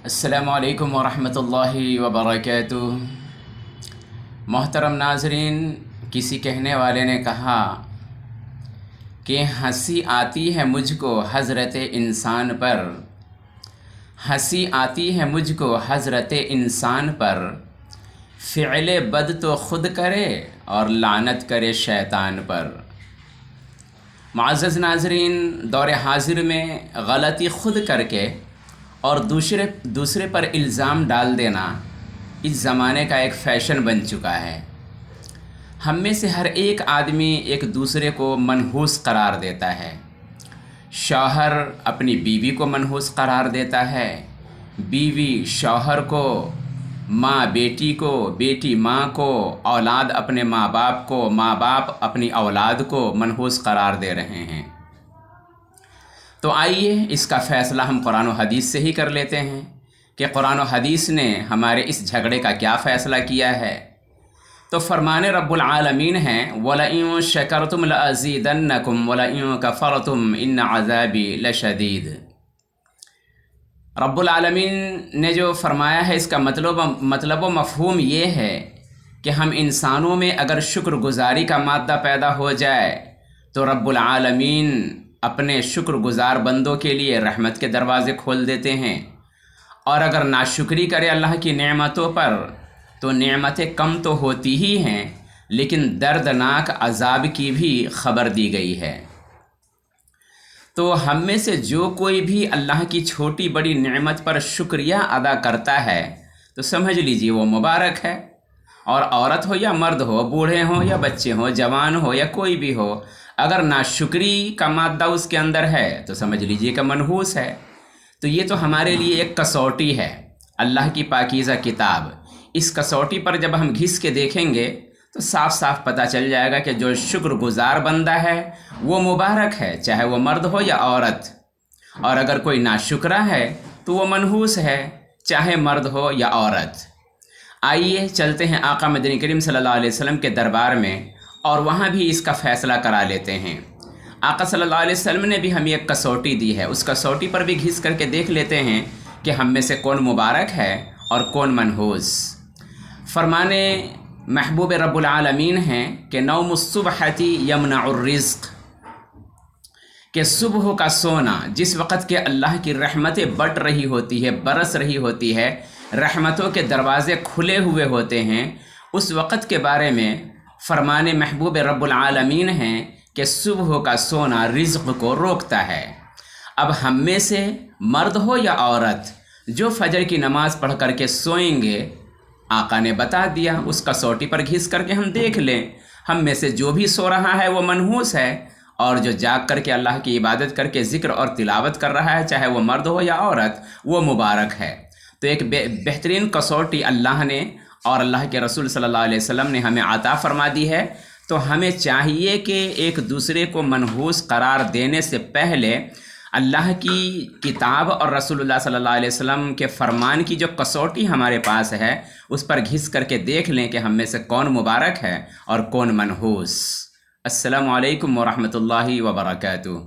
السلام علیکم ورحمۃ اللہ وبرکاتہ۔ محترم ناظرین، کسی کہنے والے نے کہا کہ ہنسی آتی ہے مجھ کو حضرت انسان پر، ہنسی آتی ہے مجھ کو حضرت انسان پر، فعل بد تو خود کرے اور لعنت کرے شیطان پر۔ معزز ناظرین، دور حاضر میں غلطی خود کر کے اور دوسرے پر الزام ڈال دینا اس زمانے کا ایک فیشن بن چکا ہے۔ ہم میں سے ہر ایک آدمی ایک دوسرے کو منحوس قرار دیتا ہے۔ شوہر اپنی بیوی کو منحوس قرار دیتا ہے، بیوی شوہر کو، ماں بیٹی کو، بیٹی ماں کو، اولاد اپنے ماں باپ کو، ماں باپ اپنی اولاد کو منحوس قرار دے رہے ہیں۔ تو آئیے اس کا فیصلہ ہم قرآن و حدیث سے ہی کر لیتے ہیں کہ قرآن و حدیث نے ہمارے اس جھگڑے کا کیا فیصلہ کیا ہے۔ تو فرمان رب العالمین ہیں وَلَئِن شَكَرْتُمْ لَأَزِيدَنَّكُمْ وَلَئِن كَفَرْتُمْ إِنَّ عَذَابِي لَشَدِيدٌ۔ رب العالمین نے جو فرمایا ہے اس کا مطلب و مفہوم یہ ہے کہ ہم انسانوں میں اگر شکر گزاری کا مادہ پیدا ہو جائے تو رب العالمین اپنے شکر گزار بندوں کے لیے رحمت کے دروازے کھول دیتے ہیں، اور اگر ناشکری کرے اللہ کی نعمتوں پر تو نعمتیں کم تو ہوتی ہی ہیں لیکن دردناک عذاب کی بھی خبر دی گئی ہے۔ تو ہم میں سے جو کوئی بھی اللہ کی چھوٹی بڑی نعمت پر شکریہ ادا کرتا ہے تو سمجھ لیجیے وہ مبارک ہے، اور عورت ہو یا مرد ہو، بوڑھے ہوں یا بچے ہوں، جوان ہو یا کوئی بھی ہو، اگر ناشکری کا مادہ اس کے اندر ہے تو سمجھ لیجیے کہ منحوس ہے۔ تو یہ تو ہمارے لیے ایک کسوٹی ہے، اللہ کی پاکیزہ کتاب۔ اس کسوٹی پر جب ہم گھس کے دیکھیں گے تو صاف صاف پتہ چل جائے گا کہ جو شکر گزار بندہ ہے وہ مبارک ہے، چاہے وہ مرد ہو یا عورت، اور اگر کوئی ناشکرا ہے تو وہ منحوس ہے، چاہے مرد ہو یا عورت۔ آئیے چلتے ہیں آقا مدنی کریم صلی اللہ علیہ وسلم کے دربار میں اور وہاں بھی اس کا فیصلہ کرا لیتے ہیں۔ آقا صلی اللہ علیہ وسلم نے بھی ہمیں ایک کسوٹی دی ہے، اس کسوٹی پر بھی گھس کر کے دیکھ لیتے ہیں کہ ہم میں سے کون مبارک ہے اور کون منحوس۔ فرمانے محبوب رب العالمین ہیں کہ نوم الصبحۃ یمنع الرزق، کہ صبح کا سونا جس وقت کہ اللہ کی رحمتیں بٹ رہی ہوتی ہے، برس رہی ہوتی ہے، رحمتوں کے دروازے کھلے ہوئے ہوتے ہیں، اس وقت کے بارے میں فرمان محبوب رب العالمین ہیں کہ صبح کا سونا رزق کو روکتا ہے۔ اب ہم میں سے مرد ہو یا عورت جو فجر کی نماز پڑھ کر کے سوئیں گے، آقا نے بتا دیا، اس کسوٹی پر گھس کر کے ہم دیکھ لیں، ہم میں سے جو بھی سو رہا ہے وہ منحوس ہے، اور جو جاگ کر کے اللہ کی عبادت کر کے ذکر اور تلاوت کر رہا ہے، چاہے وہ مرد ہو یا عورت، وہ مبارک ہے۔ تو ایک بہترین کسوٹی اللہ نے اور اللہ کے رسول صلی اللہ علیہ وسلم نے ہمیں عطا فرما دی ہے۔ تو ہمیں چاہیے کہ ایک دوسرے کو منحوس قرار دینے سے پہلے اللہ کی کتاب اور رسول اللہ صلی اللہ علیہ وسلم کے فرمان کی جو کسوٹی ہمارے پاس ہے اس پر گھس کر کے دیکھ لیں کہ ہم میں سے کون مبارک ہے اور کون منحوس۔ السلام علیکم ورحمۃ اللہ وبرکاتہ۔